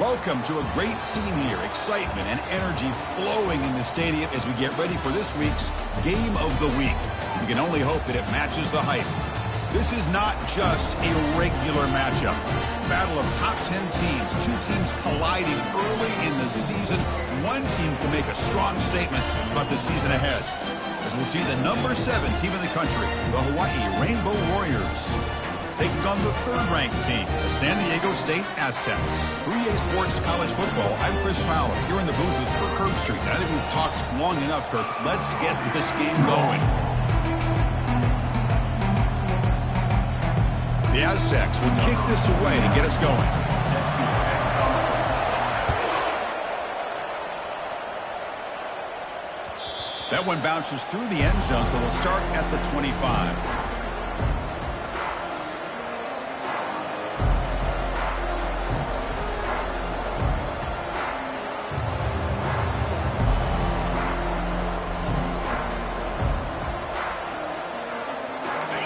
Welcome to a great scene here. Excitement and energy flowing in the stadium as we get ready for this week's Game of the Week. We can only hope that it matches the hype. This is not just a regular matchup. Battle of top 10 teams. Two teams colliding early in the season. One team can make a strong statement about the season ahead. As we'll see the number 7 team in the country, the Hawaii Rainbow Warriors, taking on the third-ranked team, the San Diego State Aztecs. 3A Sports College Football, I'm Chris Fowler, here in the booth with Kirk Herbstreit. I think we've talked long enough, Kirk. Let's get this game going. The Aztecs will kick this away to get us going. That one bounces through the end zone, so they'll start at the 25.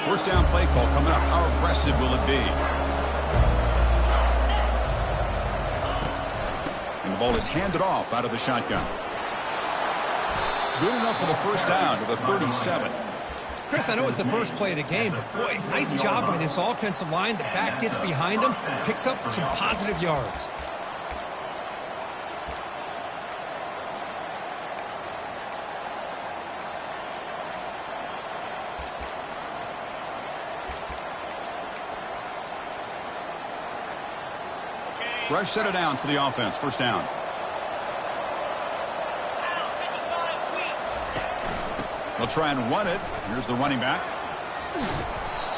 First down play call coming up. How aggressive will it be? And the ball is handed off out of the shotgun. Good enough for the first down to the 37. Chris, I know it's the first play of the game, but boy, nice job by this offensive line. The back gets behind him, picks up some positive yards. Fresh set of downs for the offense. First down. They'll try and run it. Here's the running back.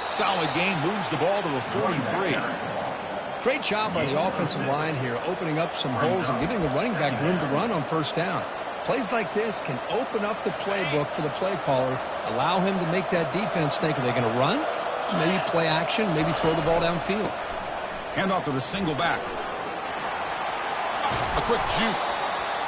Solid gain, moves the ball to the 43. Great job by the offensive line here, opening up some holes and giving the running back room to run on first down. Plays like this can open up the playbook for the play caller, allow him to make that defense think, are they going to run? Maybe play action, maybe throw the ball downfield. Hand off to the single back. A quick juke.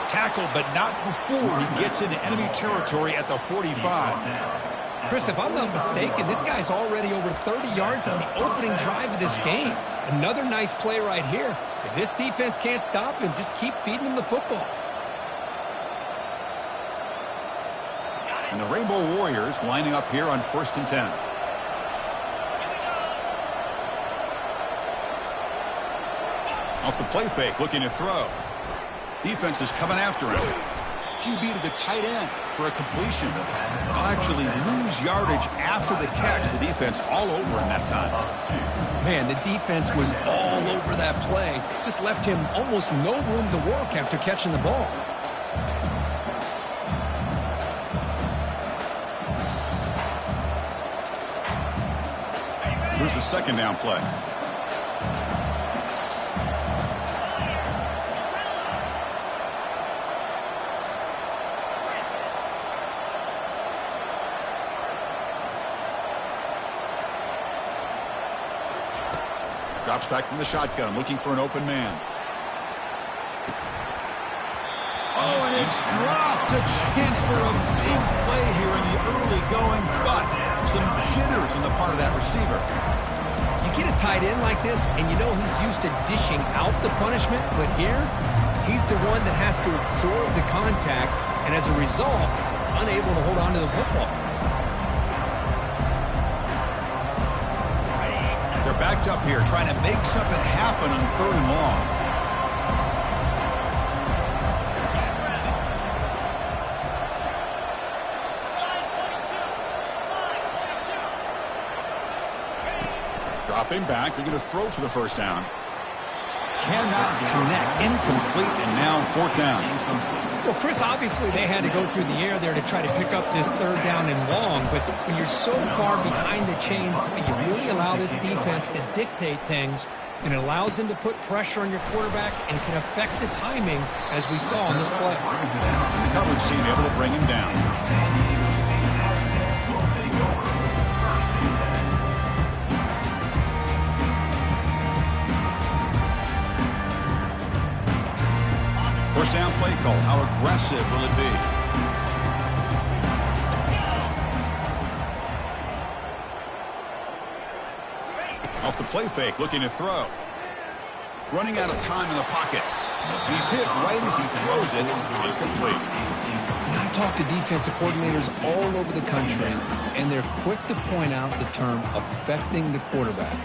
Tackle, but not before he gets into enemy territory at the 45. Chris, if I'm not mistaken, this guy's already over 30 yards on the opening drive of this game. Another nice play right here. If this defense can't stop him, just keep feeding him the football. And the Rainbow Warriors lining up here on 1st and 10. Off the play fake, looking to throw. Defense is coming after him. QB to the tight end for a completion. They'll actually lose yardage after the catch. The defense all over him that time. Man, the defense was all over that play. Just left him almost no room to work after catching the ball. Here's the second down play. Drops back from the shotgun, looking for an open man. Oh, and it's dropped. A chance for a big play here in the early going, but some jitters on the part of that receiver. You get a tight end like this, and you know he's used to dishing out the punishment, but here, he's the one that has to absorb the contact, and as a result, he's unable to hold on to the football. Backed up here, trying to make something happen on 3rd and long. Dropping back, they're going to throw for the first down. Cannot connect, incomplete, and now 4th down. Well, Chris, obviously they had to go through the air there to try to pick up this 3rd down and long, but when you're so far behind the chains, you really allow this defense to dictate things, and it allows them to put pressure on your quarterback and can affect the timing, as we saw on this play. The coverage team able to bring him down. First down play call. How aggressive will it be? Off the play fake, looking to throw. Running out of time in the pocket. He's hit right as he throws it, incomplete. And I talk to defensive coordinators all over the country, and they're quick to point out the term affecting the quarterback.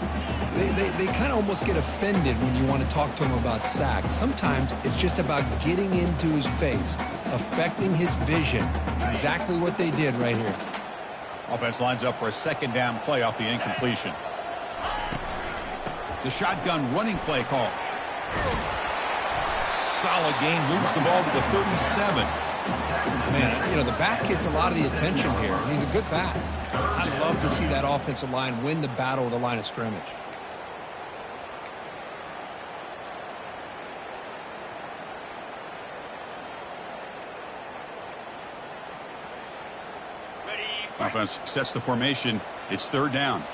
They kind of almost get offended when you want to talk to them about sacks. Sometimes it's just about getting into his face, affecting his vision. It's exactly what they did right here. Offense lines up for a second down play off the incompletion. The shotgun running play call. Solid gain, moves the ball to the 37. Man, you know, the back gets a lot of the attention here, and he's a good back. I love to see that offensive line win the battle at the line of scrimmage. Offense sets the formation. It's third down.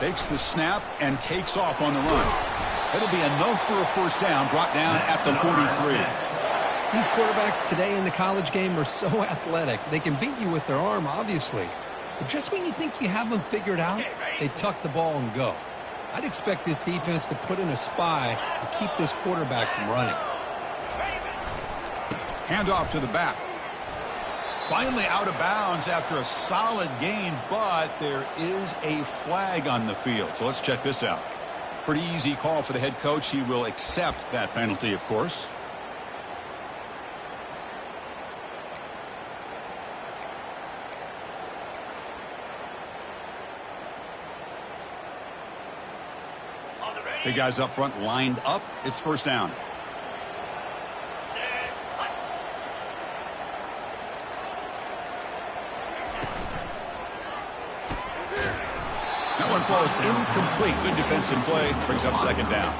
Takes the snap and takes off on the run. It'll be enough for a first down, brought down at the 43. These quarterbacks today in the college game are so athletic. They can beat you with their arm, obviously. But just when you think you have them figured out, they tuck the ball and go. I'd expect this defense to put in a spy to keep this quarterback from running. Handoff to the back. Finally out of bounds after a solid gain, but there is a flag on the field. So let's check this out. Pretty easy call for the head coach. He will accept that penalty, of course. The guys up front lined up. It's first down. That one falls incomplete. Good defensive play. Brings up second down.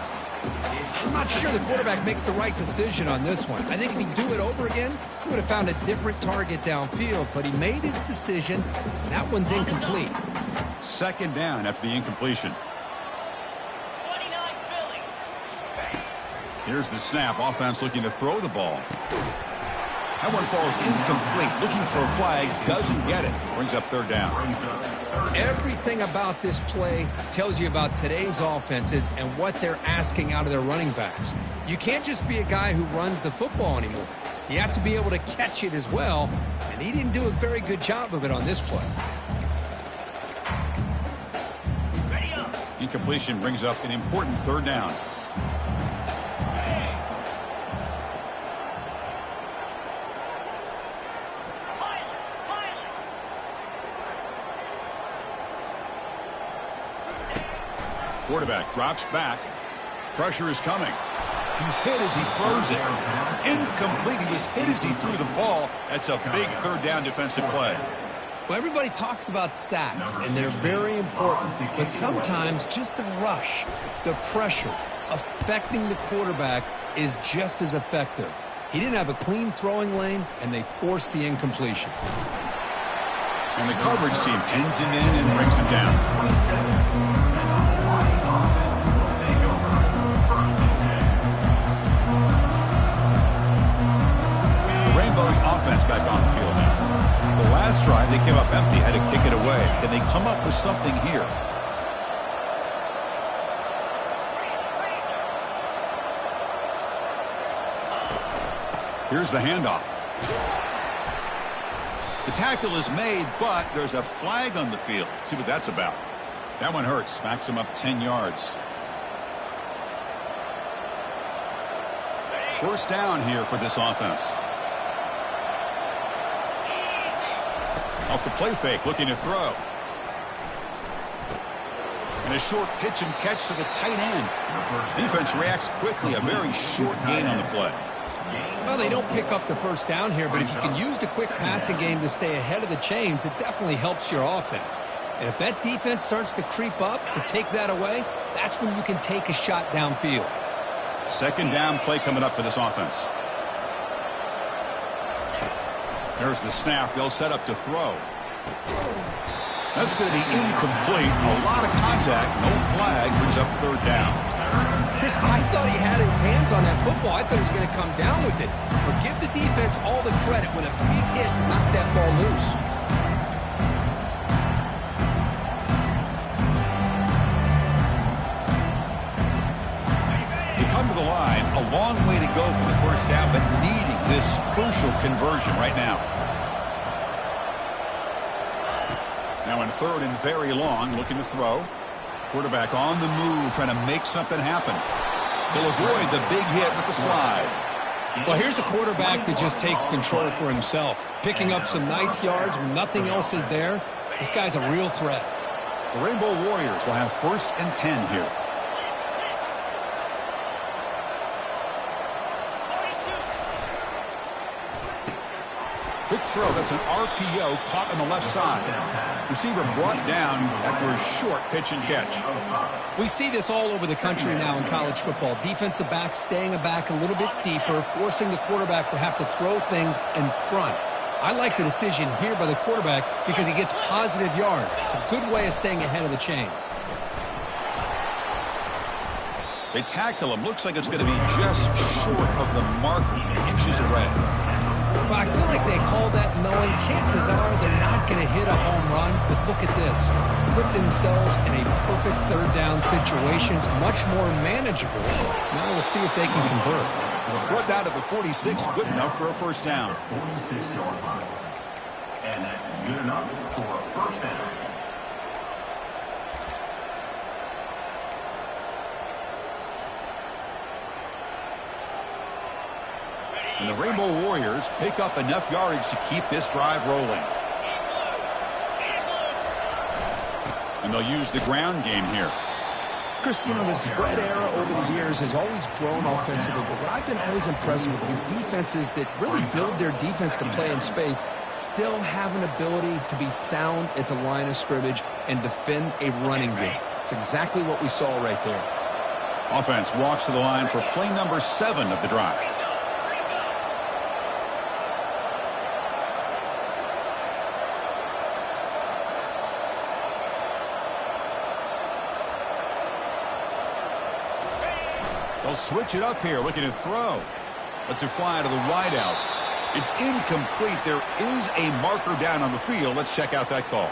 I'm not sure the quarterback makes the right decision on this one. I think if he'd do it over again, he would have found a different target downfield, but he made his decision, and that one's incomplete. Second down after the incompletion. Here's the snap. Offense looking to throw the ball. That one falls incomplete. Looking for a flag. Doesn't get it. Brings up third down. Everything about this play tells you about today's offenses and what they're asking out of their running backs. You can't just be a guy who runs the football anymore. You have to be able to catch it as well, and he didn't do a very good job of it on this play. Incompletion brings up an important third down. Quarterback drops back. Pressure is coming. He's hit as he throws it. Incomplete. He was hit as he threw the ball. That's a big third down defensive play. Well, everybody talks about sacks, and they're very important. But sometimes just the rush, the pressure, affecting the quarterback is just as effective. He didn't have a clean throwing lane, and they forced the incompletion. And the coverage team pins him in and brings him down. Rainbow's offense back on the field now. The last drive, they came up empty, had to kick it away. Can they come up with something here? Here's the handoff. The tackle is made, but there's a flag on the field. Let's see what that's about. That one hurts. Smacks him up 10 yards. First down here for this offense. Off the play fake, looking to throw. And a short pitch and catch to the tight end. Defense reacts quickly. A very short gain on the play. Well, they don't pick up the first down here, but if you can use the quick passing game to stay ahead of the chains, it definitely helps your offense. And if that defense starts to creep up and take that away, that's when you can take a shot downfield. Second down play coming up for this offense. There's the snap. They'll set up to throw. That's going to be incomplete. A lot of contact. No flag. Brings up third down. Chris, I thought he had his hands on that football. I thought he was going to come down with it. But give the defense all the credit with a big hit to knock that ball loose. long way to go for the first half, but needing this crucial conversion right now. Now in third and very long, looking to throw. Quarterback on the move, trying to make something happen. He'll avoid the big hit with the slide. Well, here's a quarterback that just takes control for himself. Picking up some nice yards when nothing else is there. This guy's a real threat. The Rainbow Warriors will have 1st and 10 here. Quick throw. That's an RPO caught on the left side. Receiver brought down after a short pitch and catch. We see this all over the country now in college football. Defensive backs staying back a little bit deeper, forcing the quarterback to have to throw things in front. I like the decision here by the quarterback because he gets positive yards. It's a good way of staying ahead of the chains. They tackle him. Looks like it's going to be just short of the marker, inches away. Well, I feel like they called that knowing chances are they're not going to hit a home run. But look at this. Put themselves in a perfect third down situation. It's much more manageable. Now we'll see if they can convert. Brought down to the 46, good enough for a first down. 46-yard line. And that's good enough for a first down. And the Rainbow Warriors pick up enough yardage to keep this drive rolling. And they'll use the ground game here. Chris, you know, the spread era over the years has always grown offensively, but what I've been always impressed with defenses that really build their defense to play in space still have an ability to be sound at the line of scrimmage and defend a running game. It's exactly what we saw right there. Offense walks to the line for play number 7 of the drive. They'll switch it up here, looking to throw. Lets it fly to the wideout. It's incomplete. There is a marker down on the field. Let's check out that call.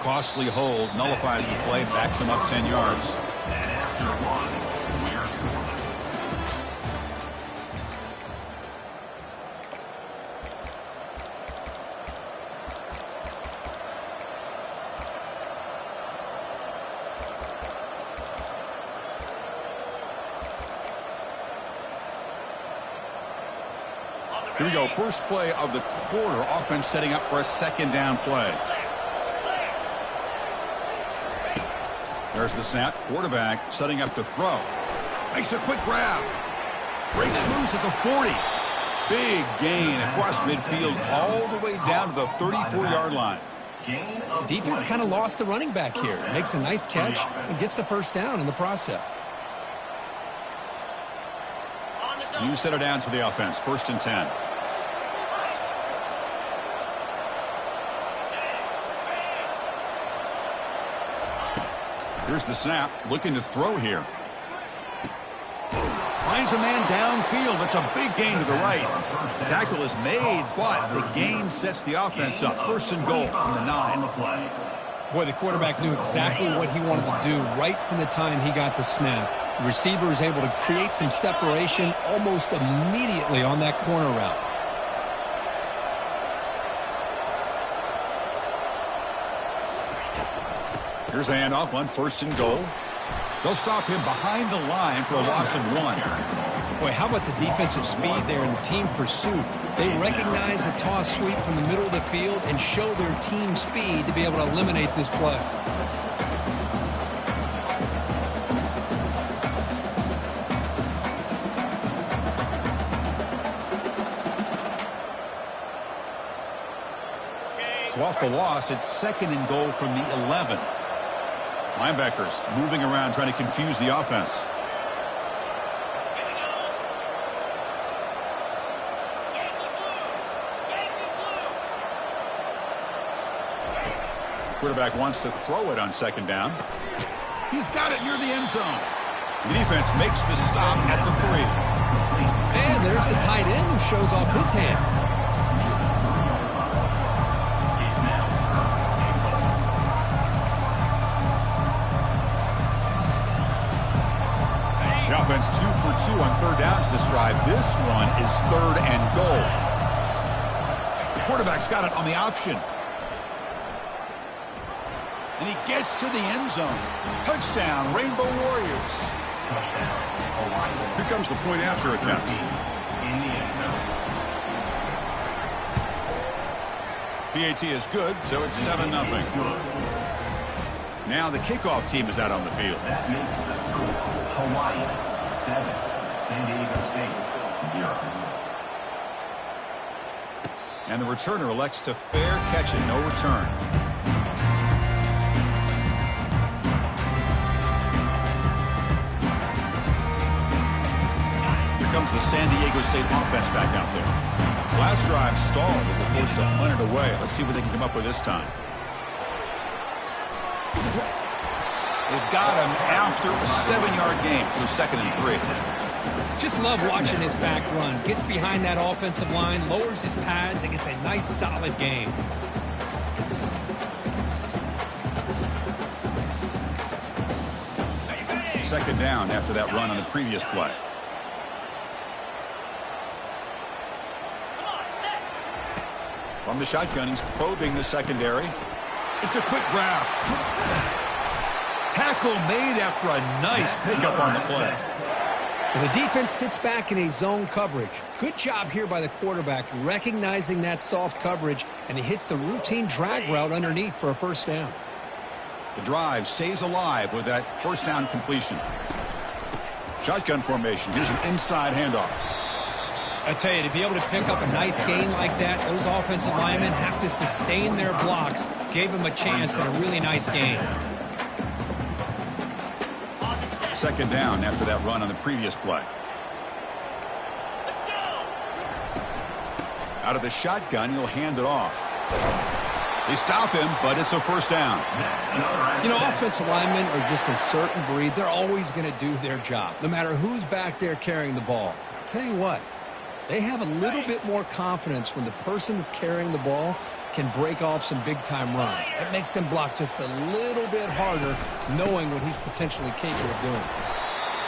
Costly hold, nullifies the play, backs him up 10 yards. And after one, we're scoring. Here we go, first play of the quarter. Offense setting up for a second down play. There's the snap. Quarterback setting up to throw. Makes a quick grab. Breaks loose at the 40. Big gain across midfield all the way down to the 34-yard line. Defense kind of lost the running back here. Makes a nice catch and gets the first down in the process. New set of downs for the offense. 1st and 10. Here's the snap. Looking to throw here. Finds a man downfield. That's a big gain to the right. The tackle is made, but the gain sets the offense up. 1st and goal from the 9. Boy, the quarterback knew exactly what he wanted to do right from the time he got the snap. The receiver was able to create some separation almost immediately on that corner route. Here's the handoff on 1st and goal. They'll stop him behind the line for a loss of 1. Boy, how about the defensive speed there in the team pursuit? They recognize the toss sweep from the middle of the field and show their team speed to be able to eliminate this play. So off the loss, it's 2nd and goal from the 11. Linebackers moving around trying to confuse the offense. Quarterback wants to throw it on 2nd down. He's got it near the end zone. The defense makes the stop at the 3. And there's the tight end who shows off his hands. The offense 2 for 2 on third downs this drive. This one is 3rd and goal. The quarterback's got it on the option. And he gets to the end zone. Touchdown, Rainbow Warriors. Here comes the point after attempt. PAT is good, so it's 7-0. Now the kickoff team is out on the field. That makes the score Hawaii 7, San Diego State 0. And the returner elects to fair catch it, no return. Here comes the San Diego State offense back out there. Last drive stalled, but was forced to punt it away. Let's see what they can come up with this time. They've got him after a 7-yard gain, so 2nd and 3. Just love watching this back run. Gets behind that offensive line, lowers his pads, and gets a nice, solid gain. Second down after that run on the previous play. From the shotgun, he's probing the secondary. It's a quick grab. Tackle made after a nice pickup on the play. The defense sits back in a zone coverage. Good job here by the quarterback recognizing that soft coverage, and he hits the routine drag route underneath for a first down. The drive stays alive with that first down completion. Shotgun formation. Here's an inside handoff. I tell you, to be able to pick up a nice gain like that, those offensive linemen have to sustain their blocks. Gave him a chance and a really nice gain. Second down after that run on the previous play. Out of the shotgun, he'll hand it off. They stop him, but it's a first down. You know, offensive linemen are just a certain breed. They're always going to do their job, no matter who's back there carrying the ball. I'll tell you what, they have a little bit more confidence when the person that's carrying the ball can break off some big-time runs. That makes them block just a little bit harder, knowing what he's potentially capable of doing.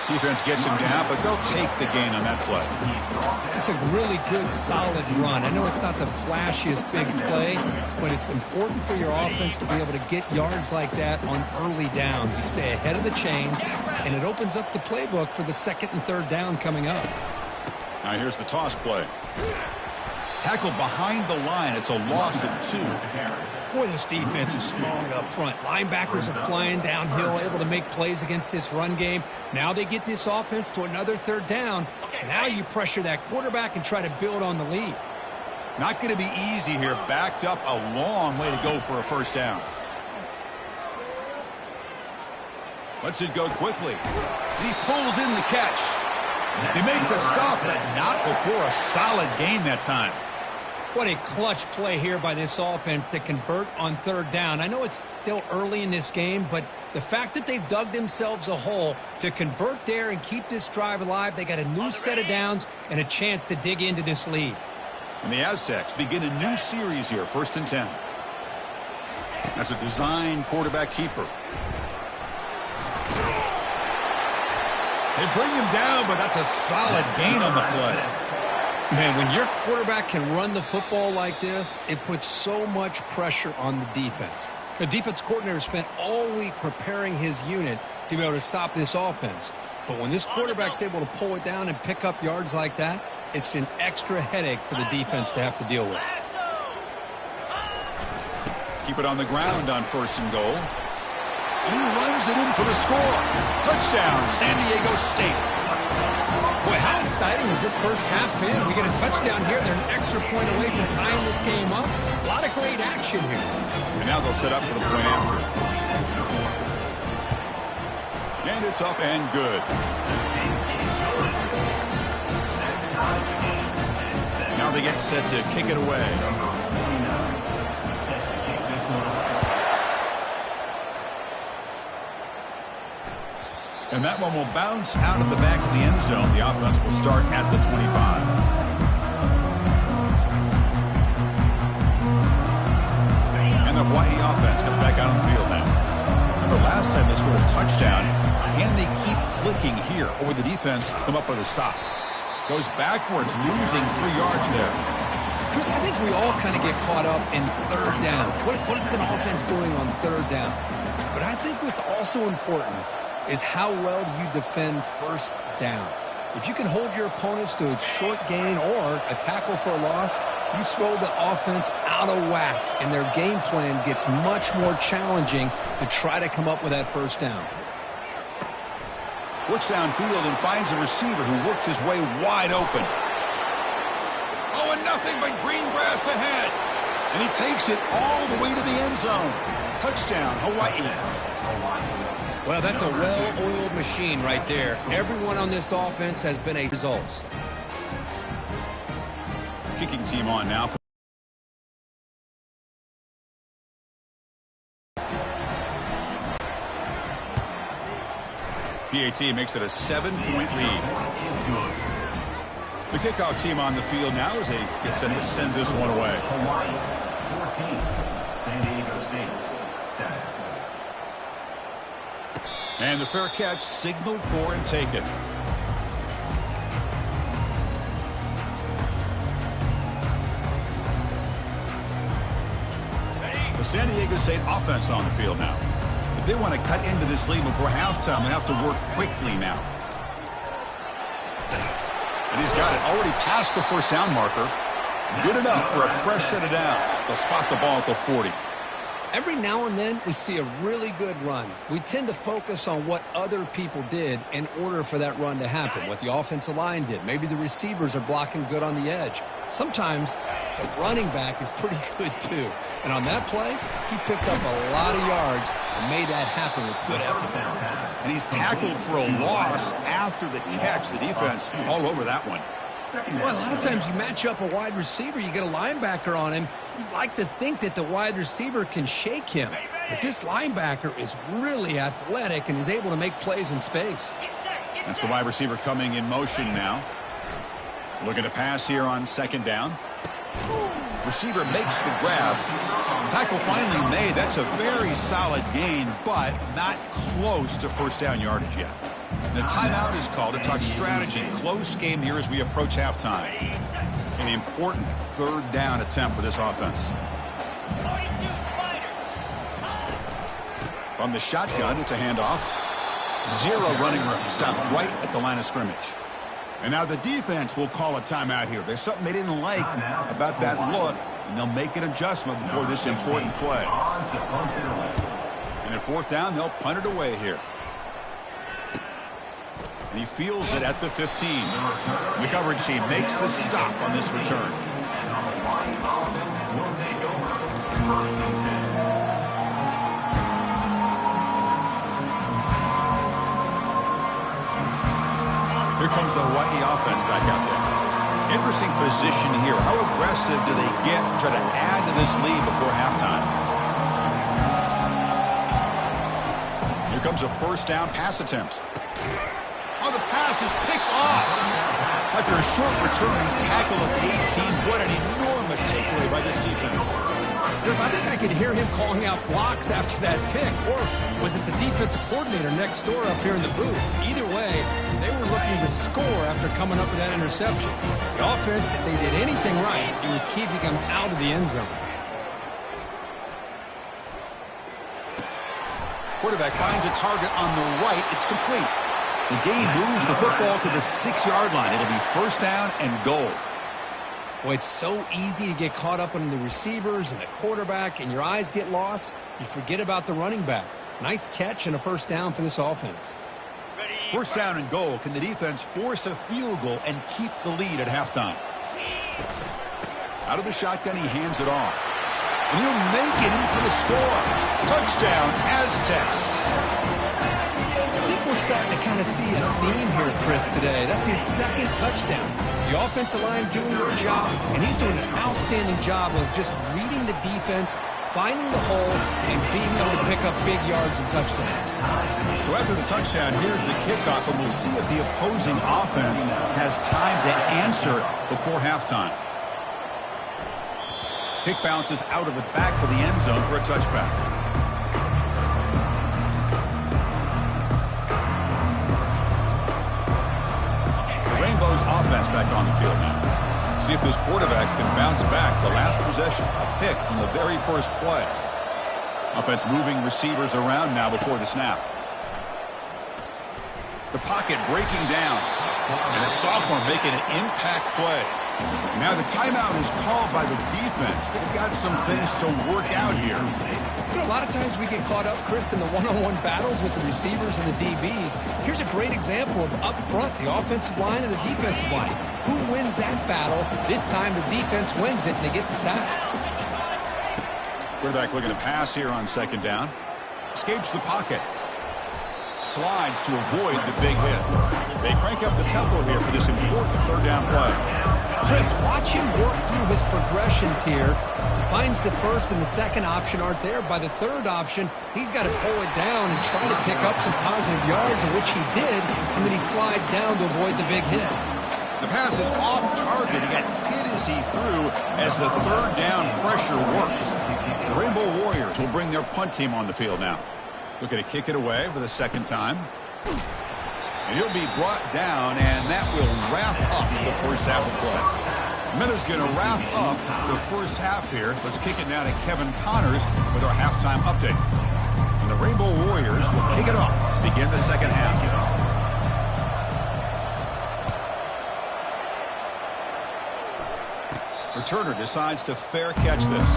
Defense gets him down, but they'll take the gain on that play. It's a really good, solid run. I know it's not the flashiest big play, but it's important for your offense to be able to get yards like that on early downs. You stay ahead of the chains, and it opens up the playbook for the 2nd and 3rd down coming up. Now here's the toss play. Tackled behind the line. It's a loss of 2. Boy, this defense is strong up front. Linebackers are flying downhill, able to make plays against this run game. Now they get this offense to another 3rd down. Now you pressure that quarterback and try to build on the lead. Not going to be easy here. Backed up a long way to go for a first down. Lets it go quickly. And he pulls in the catch. They make the stop, but not before a solid gain that time. What a clutch play here by this offense to convert on 3rd down. I know it's still early in this game, but the fact that they've dug themselves a hole to convert there and keep this drive alive, they got a new set of downs and a chance to dig into this lead. And the Aztecs begin a new series here, 1st and 10. That's a design quarterback keeper. They bring him down, but that's a solid gain on the play. Man, when your quarterback can run the football like this, it puts so much pressure on the defense. The defense coordinator spent all week preparing his unit to be able to stop this offense. But when this quarterback's able to pull it down and pick up yards like that, it's an extra headache for the defense to have to deal with. Keep it on the ground on 1st and goal. And he runs it in for the score. Touchdown, San Diego State. Boy, how exciting has this first half been? We get a touchdown here. They're an extra point away from tying this game up. A lot of great action here. And now they'll set up for the point after. And it's up and good. Now they get set to kick it away. And that one will bounce out of the back of the end zone. The offense will start at the 25. And the Hawaii offense comes back out on the field now. Remember last time they scored a touchdown, and they keep clicking kicking here, or would the defense come up with a stop? Goes backwards, losing 3 yards there. Chris, I think we all kind of get caught up in third down. What is an offense doing on third down? But I think what's also important is how well do you defend first down. If you can hold your opponents to a short gain or a tackle for a loss, you throw the offense out of whack, and their game plan gets much more challenging to try to come up with that first down. Looks downfield and finds a receiver who worked his way wide open. Oh, and nothing but green grass ahead. And he takes it all the way to the end zone. Touchdown, Hawaii. Well, that's a well-oiled machine right there. Everyone on this offense has been a results. Kicking team on now. PAT makes it a 7-point lead. The kickoff team on the field now as they get set to send this one away. Hawaii 14, San Diego State 7. And the fair catch signaled for and taken. The San Diego State offense on the field now. If they want to cut into this lead before halftime, they have to work quickly now. And he's got it already past the first down marker. Good enough for a fresh set of downs. They'll spot the ball at the 40. Every now and then, we see a really good run. We tend to focus on what other people did in order for that run to happen, what the offensive line did. Maybe the receivers are blocking good on the edge. Sometimes the running back is pretty good, too. And on that play, he picked up a lot of yards and made that happen with good effort. And he's tackled for a loss after the catch. The defense all over that one. Well, a lot of times you match up a wide receiver, you get a linebacker on him. You'd like to think that the wide receiver can shake him. But this linebacker is really athletic and is able to make plays in space. That's the wide receiver coming in motion now. Looking to pass here on second down. Receiver makes the grab. Tackle finally made. That's a very solid gain, but not close to first down yardage yet. The timeout is called to talk strategy. Close game here as we approach halftime. An important third down attempt for this offense. From the shotgun, it's a handoff. Zero running room. Stopped right at the line of scrimmage. And now the defense will call a timeout here. There's something they didn't like about that look, and they'll make an adjustment before this important play. And at fourth down, they'll punt it away here. And he fields it at the 15. The coverage team makes the stop on this return. Here comes the Hawaii offense back out there. Interesting position here. How aggressive do they get to try to add to this lead before halftime? Here comes a first down pass attempt. Oh, the pass is picked off. After a short return, he's tackled at the 18. What an enormous takeaway by this defense. Because I think I could hear him calling out blocks after that pick. Or was it the defensive coordinator next door up here in the booth? Either way, they were looking to score after coming up with that interception. The offense, if they did anything right, it was keeping them out of the end zone. Quarterback finds a target on the right. It's complete. The game moves the football to the 6-yard line. It'll be first down and goal. Well, it's so easy to get caught up on the receivers and the quarterback, and your eyes get lost. You forget about the running back. Nice catch and a first down for this offense. First down and goal. Can the defense force a field goal and keep the lead at halftime? Out of the shotgun, he hands it off. And he'll make it in for the score. Touchdown, Aztecs. We're starting to kind of see a theme here, Chris, today. That's his second touchdown. The offensive line doing their job, and he's doing an outstanding job of just reading the defense, finding the hole, and being able to pick up big yards and touchdowns. So after the touchdown, here's the kickoff, and we'll see if the opposing offense has time to answer before halftime. Kick bounces out of the back of the end zone for a touchback. offense back on the field now. See if this quarterback can bounce back. The last possession, a pick on the very first play. Offense moving receivers around now before the snap. The pocket breaking down. And a sophomore making an impact play. Now the timeout is called by the defense. They've got some things to work out here. You know, a lot of times we get caught up, Chris, in the one-on-one battles with the receivers and the DBs. Here's a great example of up front, the offensive line and the defensive line. Who wins that battle? This time the defense wins it and they get the sack. Quarterback looking to pass here on second down. Escapes the pocket. Slides to avoid the big hit. They crank up the tempo here for this important third down play. Chris, watch him work through his progressions here. Finds the first and the second option aren't there. By the third option, he's got to pull it down and try to pick up some positive yards, which he did, and then he slides down to avoid the big hit. The pass is off target. He got hit as he threw as the third down pressure works. The Rainbow Warriors will bring their punt team on the field now. Looking to kick it away for the second time. And he'll be brought down, and that will wrap up the first half of play. Miller's going to wrap up the first half here. Let's kick it now to Kevin Connors with our halftime update. And the Rainbow Warriors will kick it off to begin the second half. Returner decides to fair catch this.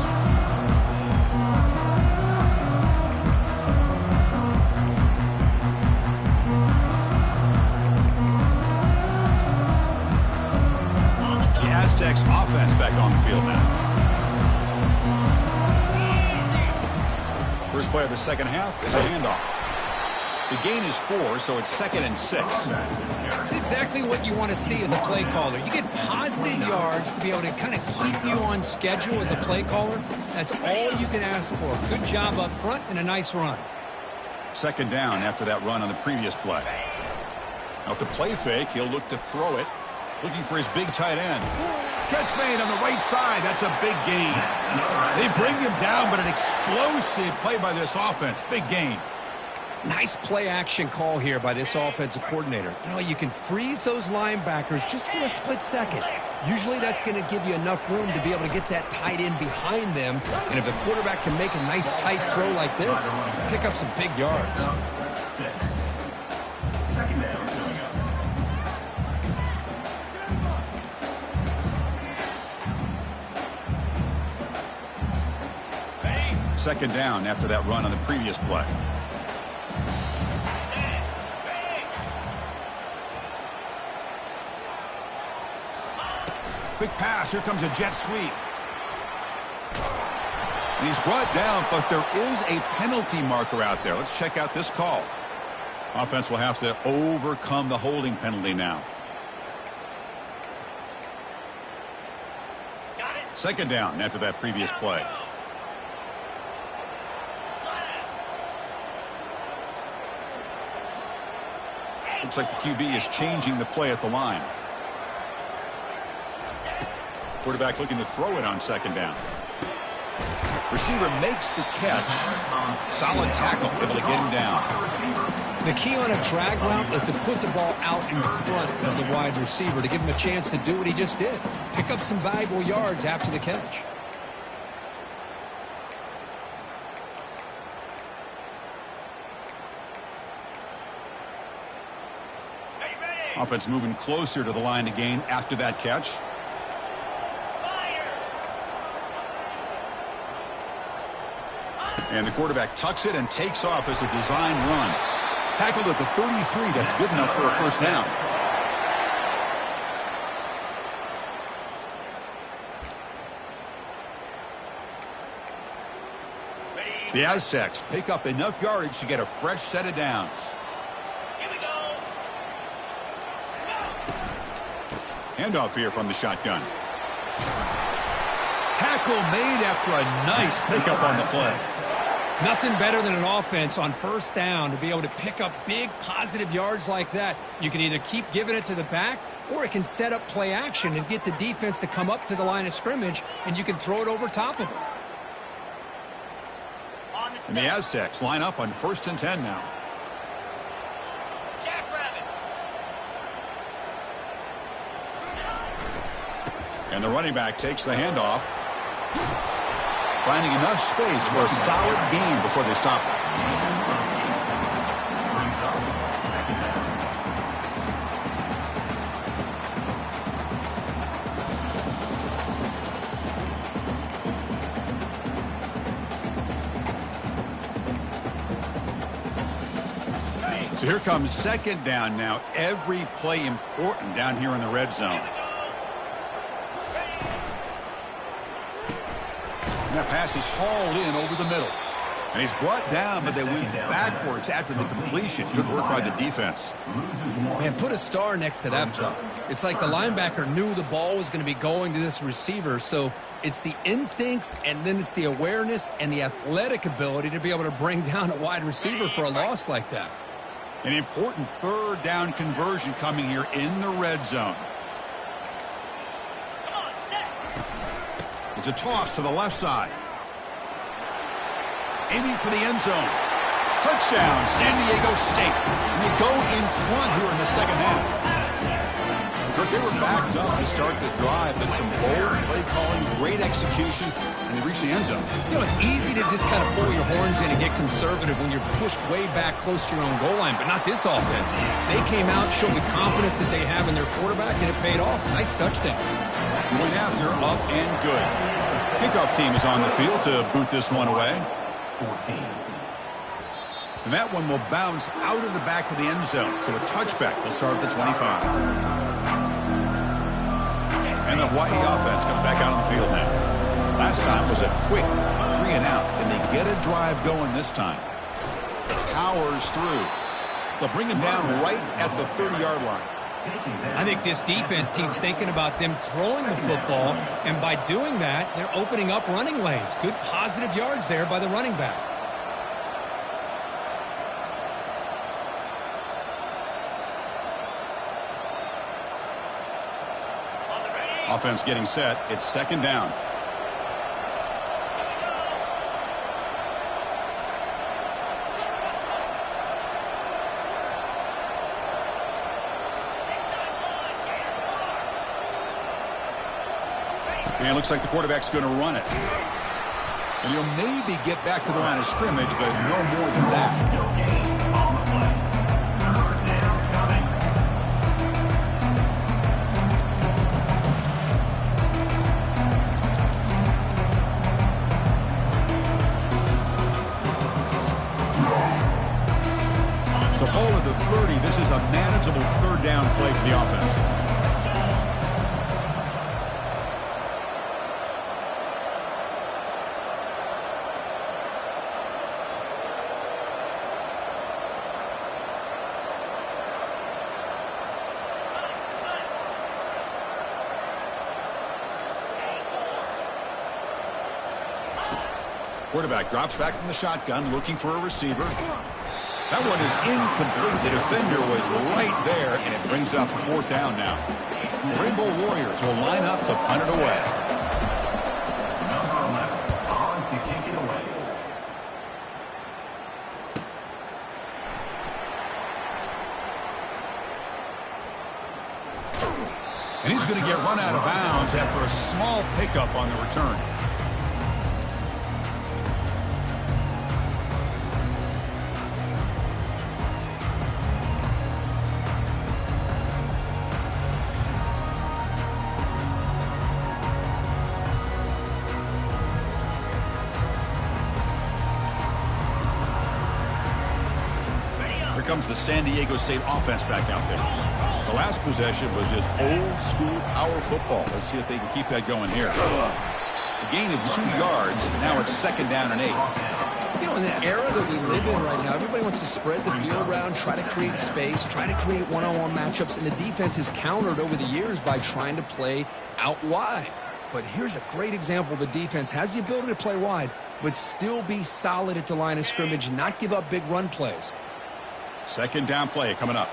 Aztecs offense back on the field now. First play of the second half is a handoff. The gain is 4, so it's 2nd and 6. That's exactly what you want to see as a play caller. You get positive yards to be able to kind of keep you on schedule as a play caller. That's all you can ask for. Good job up front and a nice run. Second down after that run on the previous play. Now with the play fake, he'll look to throw it. Looking for his big tight end. Catch made on the right side. That's a big gain. They bring him down, but an explosive play by this offense. Big gain. Nice play action call here by this offensive coordinator. You know, you can freeze those linebackers just for a split second. Usually that's going to give you enough room to be able to get that tight end behind them. And if the quarterback can make a nice tight throw like this, pick up some big yards. Second down. Second down after that run on the previous play. Quick pass. Here comes a jet sweep. And he's brought down, but there is a penalty marker out there. Let's check out this call. Offense will have to overcome the holding penalty now. Second down after that previous play. Looks like the QB is changing the play at the line. Quarterback looking to throw it on second down. Receiver makes the catch. Solid tackle, able to get him down. The key on a drag route is to put the ball out in front of the wide receiver to give him a chance to do what he just did. Pick up some valuable yards after the catch. Offense moving closer to the line to gain after that catch. And the quarterback tucks it and takes off as a design run. Tackled at the 33. That's good enough for a first down. The Aztecs pick up enough yardage to get a fresh set of downs. Handoff here from the shotgun. Tackle made after a nice pickup on the play. Nothing better than an offense on first down to be able to pick up big positive yards like that. You can either keep giving it to the back, or it can set up play action and get the defense to come up to the line of scrimmage, and you can throw it over top of them. And the Aztecs line up on 1st and 10 now. And the running back takes the handoff, finding enough space for a solid gain before they stop it. So here comes second down now. Every play important down here in the red zone. And that pass is hauled in over the middle. And he's brought down, but they went backwards after the completion. Good work by the defense. Man, put a star next to that play. It's like the linebacker knew the ball was going to be going to this receiver, so it's the instincts, and then it's the awareness and the athletic ability to be able to bring down a wide receiver for a loss like that. An important third down conversion coming here in the red zone. It's a toss to the left side. Aiming for the end zone. Touchdown, San Diego State. And they go in front here in the second half. But they were backed up to start the drive, but some bold play calling, great execution, and they reached the end zone. You know, it's easy to just kind of pull your horns in and get conservative when you're pushed way back close to your own goal line, but not this offense. They came out, showed the confidence that they have in their quarterback, and it paid off. Nice touchdown. Went after, up and good. Kickoff team is on the field to boot this one away. 14. And that one will bounce out of the back of the end zone. So a touchback. They'll start at the 25. And the Hawaii offense comes back out on the field now. Last time was a quick 3 and out. And they get a drive going this time. Powers through. They'll bring him down right at the 30-yard line. I think this defense keeps thinking about them throwing the football, and by doing that, they're opening up running lanes. Good positive yards there by the running back. Offense getting set. It's second down. And it looks like the quarterback's going to run it. And he'll maybe get back to the line of scrimmage, but no more than that. So ball at the 30. This is a manageable third down play for the offense. Quarterback drops back from the shotgun, looking for a receiver. That one is incomplete. The defender was right there, and it brings up fourth down now. The Rainbow Warriors will line up to punt it away. Number 11 on to kick it away. And he's going to get run out of bounds after a small pickup on the return. Comes the San Diego State offense back out there. The last possession was just old school power football. Let's see if they can keep that going here. A gain of 2 yards. Now it's second down and 8. You know, in the era that we live in right now, everybody wants to spread the field around, try to create space, try to create one-on-one matchups, and the defense is countered over the years by trying to play out wide. But here's a great example. The defense has the ability to play wide, but still be solid at the line of scrimmage, not give up big run plays. Second down play coming up.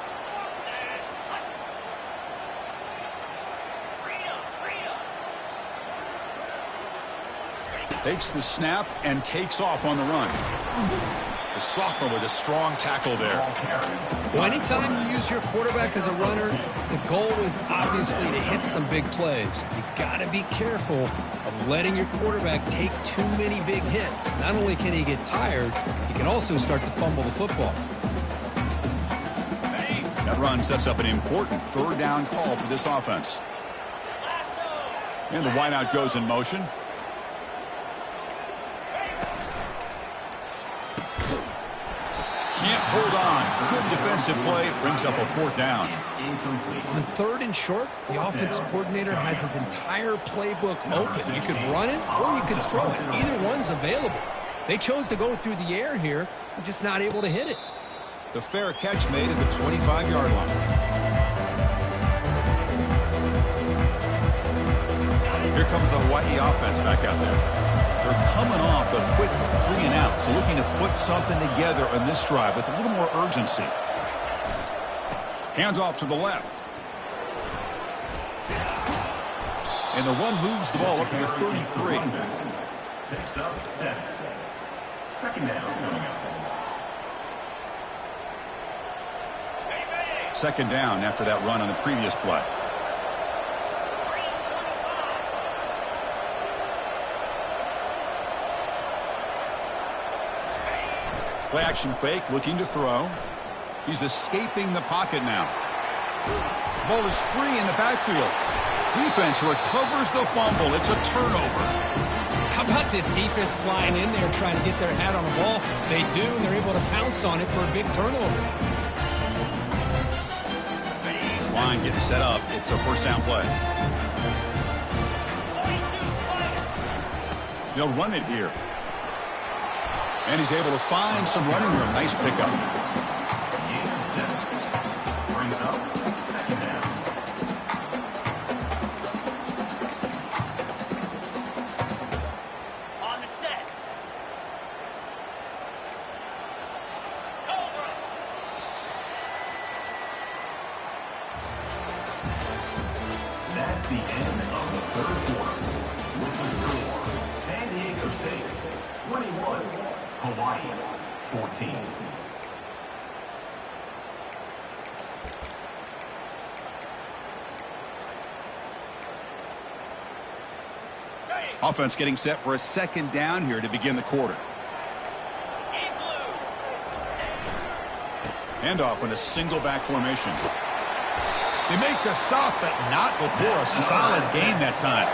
Takes the snap and takes off on the run. The sophomore with a strong tackle there. Well, anytime you use your quarterback as a runner, the goal is obviously to hit some big plays. You got to be careful of letting your quarterback take too many big hits. Not only can he get tired, he can also start to fumble the football. That run sets up an important third down call for this offense. And the wideout goes in motion. Can't hold on. Good defensive play. Brings up a fourth down. On third and short, the offensive coordinator has his entire playbook open. You could run it or you could throw it. Either one's available. They chose to go through the air here. They're just not able to hit it. The fair catch made at the 25-yard line. Here comes the Hawaii offense back out there. They're coming off a quick 3 and out, so looking to put something together on this drive with a little more urgency. Hands off to the left. And the run moves the ball up to the 33. Picks up 7. Second down coming up. Second down after that run on the previous play. Play action fake, looking to throw. He's escaping the pocket now. Ball is free in the backfield. Defense recovers the fumble. It's a turnover. How about this defense flying in there trying to get their hat on the ball? They do, and they're able to pounce on it for a big turnover. This line getting set up. It's a first down play. They'll run it here. And he's able to find some running room. Nice pickup. Brings up second down. On the set. Cobra. That's the end of the third quarter. With the score, San Diego State 21, Hawaii 14. Offense getting set for a second down here to begin the quarter. Handoff in a single back formation. They make the stop, but not before a solid gain that time.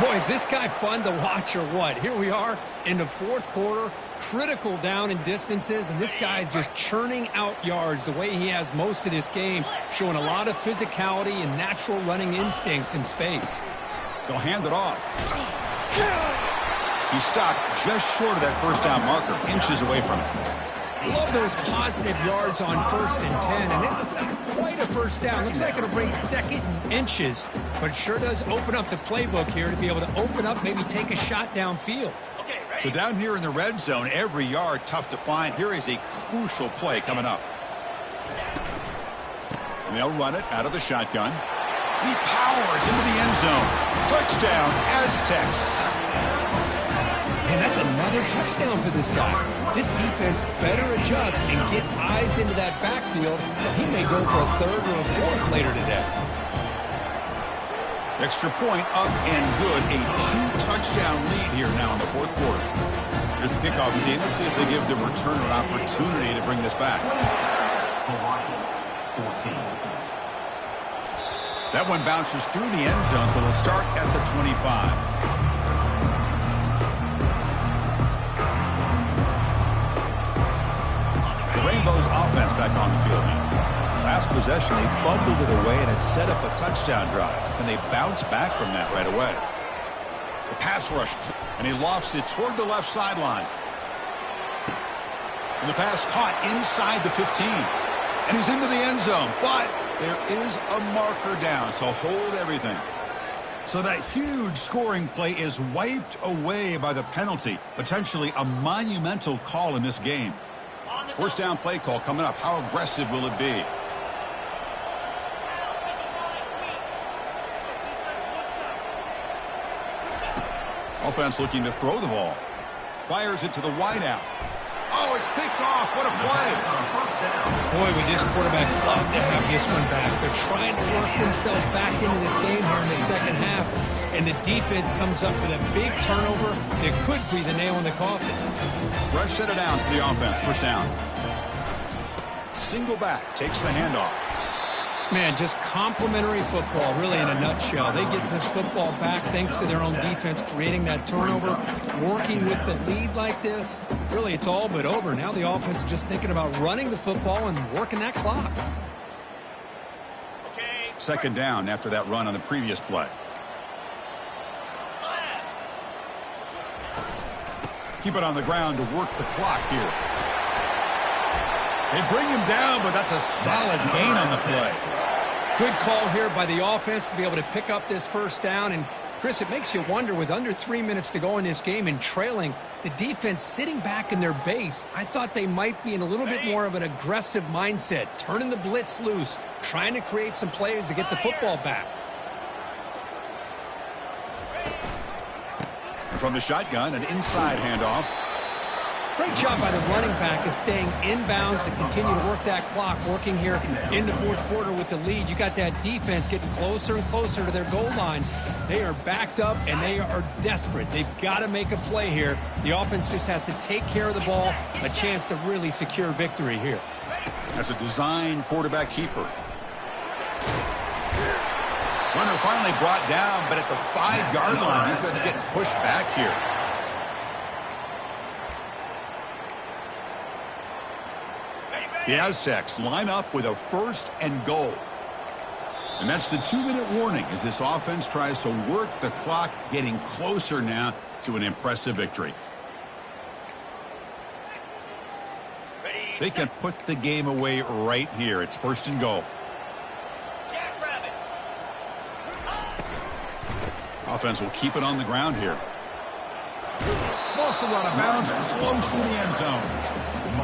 Boy, is this guy fun to watch or what? Here we are in the fourth quarter, critical down in distances, and this guy is just churning out yards the way he has most of this game, showing a lot of physicality and natural running instincts in space. They'll hand it off. He stopped just short of that first down marker, inches away from it. Love those positive yards on 1st and 10, and it's not quite a first down. Looks like it'll bring second and inches, but it sure does open up the playbook here to be able to open up, maybe take a shot downfield. So down here in the red zone, every yard tough to find. Here is a crucial play coming up. And they'll run it out of the shotgun. He powers into the end zone. Touchdown, Aztecs. And that's another touchdown for this guy. This defense better adjust and get eyes into that backfield, or he may go for a third or a fourth later today. Extra point up and good. A 2-touchdown lead here now in the fourth quarter. Here's the kickoff team. Let's see if they give the returner an opportunity to bring this back. Hawaii 14. That one bounces through the end zone, so they'll start at the 25. Rainbow's offense back on the field now. Last possession, they fumbled it away and had set up a touchdown drive. And they bounce back from that right away. The pass rush, and he lofts it toward the left sideline. And the pass caught inside the 15. And he's into the end zone. But there is a marker down, so hold everything. So that huge scoring play is wiped away by the penalty. Potentially a monumental call in this game. First down play call coming up. How aggressive will it be? Offense looking to throw the ball. Fires it to the wideout. Oh, it's picked off. What a play. Boy, would this quarterback love to have this one back. They're trying to work themselves back into this game here in the second half, and the defense comes up with a big turnover that could be the nail in the coffin. Fresh set of downs for the offense. First down. Single back takes the handoff. Man, just complimentary football, really, in a nutshell. They get this football back thanks to their own defense, creating that turnover, working with the lead like this. Really, it's all but over. Now the offense is just thinking about running the football and working that clock. Second down after that run on the previous play. Keep it on the ground to work the clock here. They bring him down, but that's a solid gain on the play. Good call here by the offense to be able to pick up this first down. And, Chris, it makes you wonder, with under 3 minutes to go in this game and trailing, the defense sitting back in their base, I thought they might be in a little bit more of an aggressive mindset, turning the blitz loose, trying to create some plays to get the football back. And from the shotgun, an inside handoff. Great job by the running back is staying inbounds to continue to work that clock, working here in the fourth quarter with the lead. You got that defense getting closer and closer to their goal line. They are backed up, and they are desperate. They've got to make a play here. The offense just has to take care of the ball, a chance to really secure victory here. That's a design quarterback keeper. Runner finally brought down, but at the 5-yard line, defense getting pushed back here. The Aztecs line up with a first and goal. And that's the 2-minute warning as this offense tries to work the clock, getting closer now to an impressive victory. They can put the game away right here. It's first and goal. Offense will keep it on the ground here. Muscle out of bounds, close to the end zone.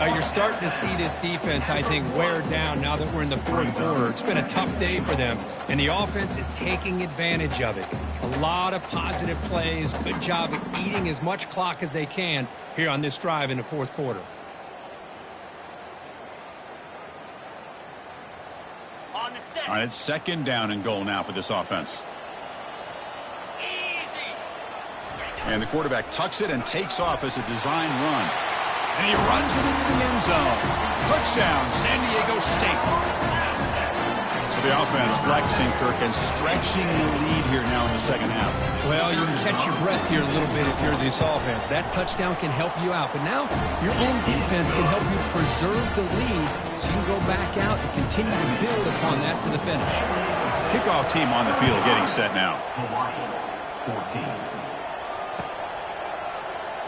You're starting to see this defense, I think, wear down now that we're in the fourth quarter. It's been a tough day for them, and the offense is taking advantage of it. A lot of positive plays. Good job at eating as much clock as they can here on this drive in the fourth quarter. All right, it's second down and goal now for this offense. And the quarterback tucks it and takes off as a design run. And he runs it into the end zone. Touchdown, San Diego State. So the offense flexing, Kirk, and stretching the lead here now in the second half. Well, you can catch your breath here a little bit if you're this offense. That touchdown can help you out. But now your own defense can help you preserve the lead so you can go back out and continue to build upon that to the finish. Kickoff team on the field getting set now. 14.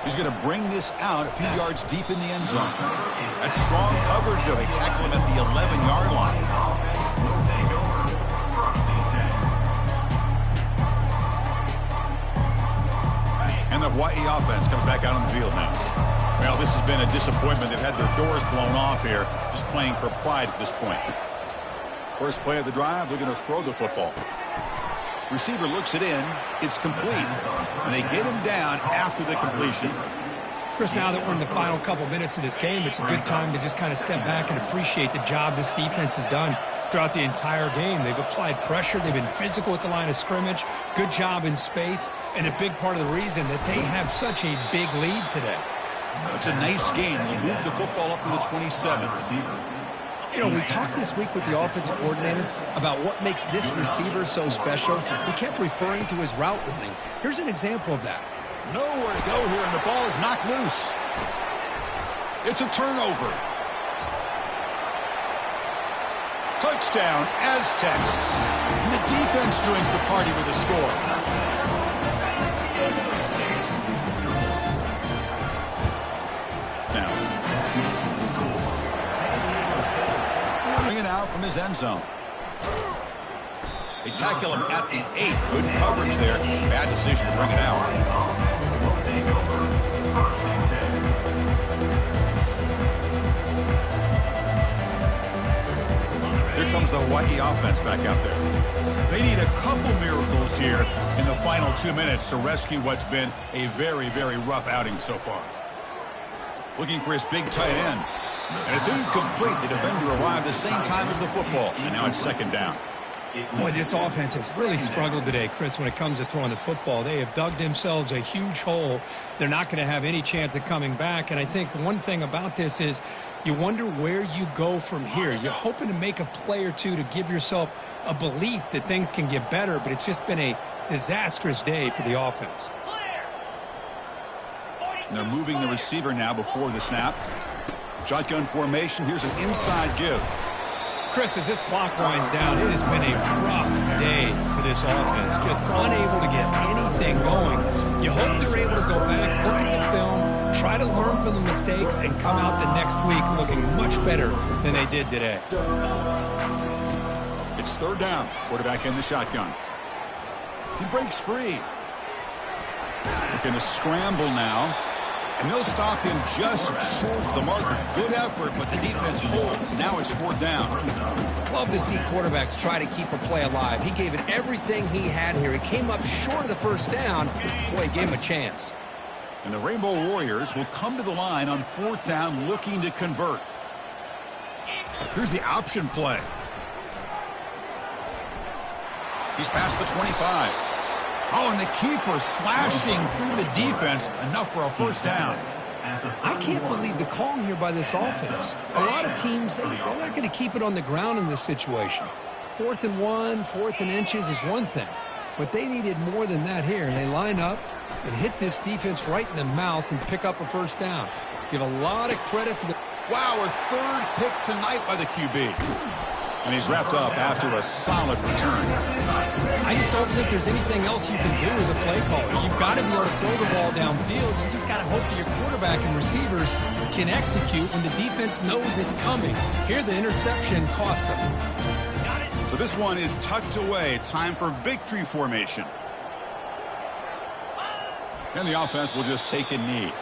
He's going to bring this out a few yards deep in the end zone. That's strong coverage, though. They tackle him at the 11-yard line. And the Hawaii offense comes back out on the field now. Well, this has been a disappointment. They've had their doors blown off here, just playing for pride at this point. First play of the drive, they're going to throw the football. Receiver looks it in. It's complete. And they get him down after the completion. Chris, now that we're in the final couple minutes of this game, it's a good time to just kind of step back and appreciate the job this defense has done throughout the entire game. They've applied pressure. They've been physical at the line of scrimmage. Good job in space. And a big part of the reason that they have such a big lead today. It's a nice game. We'll move the football up to the 27. You know, we talked this week with the offensive coordinator about what makes this receiver so special. He kept referring to his route running. Here's an example of that. Nowhere to go here, and the ball is knocked loose. It's a turnover. Touchdown, Aztecs. And the defense joins the party with a score. Now, bring it out from his end zone. They tackle him at the 8. Good coverage there. Bad decision to bring it out. Here comes the Hawaii offense back out there. They need a couple miracles here in the final 2 minutes to rescue what's been a very, very rough outing so far. Looking for his big tight end. And it's incomplete. The defender arrived the same time as the football. And now it's second down. Boy, this offense has really struggled today, Chris, when it comes to throwing the football. They have dug themselves a huge hole. They're not going to have any chance of coming back. And I think one thing about this is you wonder where you go from here. You're hoping to make a play or two to give yourself a belief that things can get better, but it's just been a disastrous day for the offense. And they're moving the receiver now before the snap. Shotgun formation. Here's an inside give. Chris, as this clock winds down, it has been a rough day for this offense. Just unable to get anything going. You hope they're able to go back, look at the film, try to learn from the mistakes, and come out the next week looking much better than they did today. It's third down. Quarterback in the shotgun. He breaks free. Looking to scramble now. And they'll stop him just short of the mark. Good effort, but the defense holds. Now it's fourth down. Love to see quarterbacks try to keep a play alive. He gave it everything he had here. He came up short of the first down. Boy, he gave him a chance. And the Rainbow Warriors will come to the line on fourth down looking to convert. Here's the option play. He's past the 25. Oh, and the keeper slashing through the defense, enough for a first down. I can't believe the call here by this offense. A lot of teams, they're not going to keep it on the ground in this situation. 4th and 1, 4th and inches is one thing. But they needed more than that here, and they line up and hit this defense right in the mouth and pick up a first down. Give a lot of credit to the... Wow, a third pick tonight by the QB. And he's wrapped up after a solid return. I just don't think there's anything else you can do as a play caller. You've got to be able to throw the ball downfield. You just got to hope that your quarterback and receivers can execute when the defense knows it's coming. Here, the interception cost them. So this one is tucked away. Time for victory formation. And the offense will just take a knee.